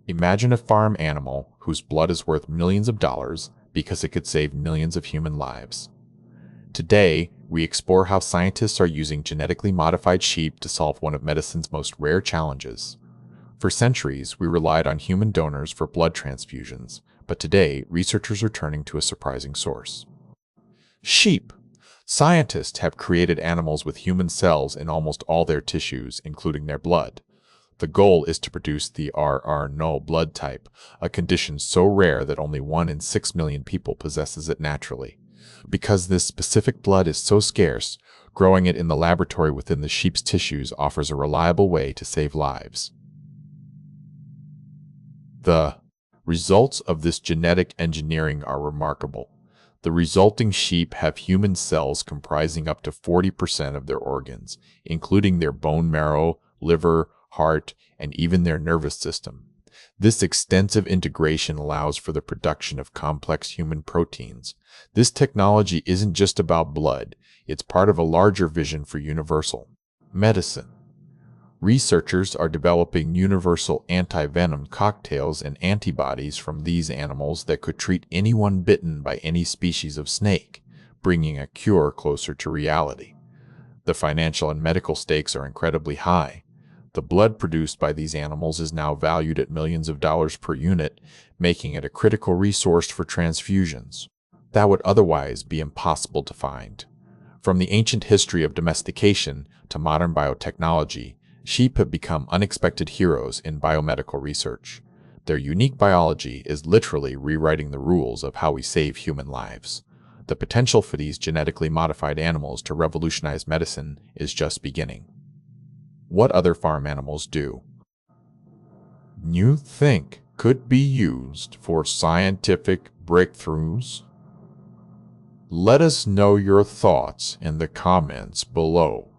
Imagine a farm animal whose blood is worth millions of dollars because it could save millions of human lives. Today, we explore how scientists are using genetically modified sheep to solve one of medicine's most rare challenges. For centuries, we relied on human donors for blood transfusions, but today, researchers are turning to a surprising source. Sheep. Scientists have created animals with human cells in almost all their tissues, including their blood. The goal is to produce the RR null blood type, a condition so rare that only 1 in 6 million people possesses it naturally. Because this specific blood is so scarce, growing it in the laboratory within the sheep's tissues offers a reliable way to save lives. The results of this genetic engineering are remarkable. The resulting sheep have human cells comprising up to 40% of their organs, including their bone marrow, liver, heart, and even their nervous system. This extensive integration allows for the production of complex human proteins. This technology isn't just about blood, it's part of a larger vision for universal medicine. Researchers are developing universal anti-venom cocktails and antibodies from these animals that could treat anyone bitten by any species of snake, bringing a cure closer to reality. The financial and medical stakes are incredibly high. The blood produced by these animals is now valued at millions of dollars per unit, making it a critical resource for transfusions that would otherwise be impossible to find. From the ancient history of domestication to modern biotechnology, sheep have become unexpected heroes in biomedical research. Their unique biology is literally rewriting the rules of how we save human lives. The potential for these genetically modified animals to revolutionize medicine is just beginning. What other farm animals do you think could be used for scientific breakthroughs? Let us know your thoughts in the comments below.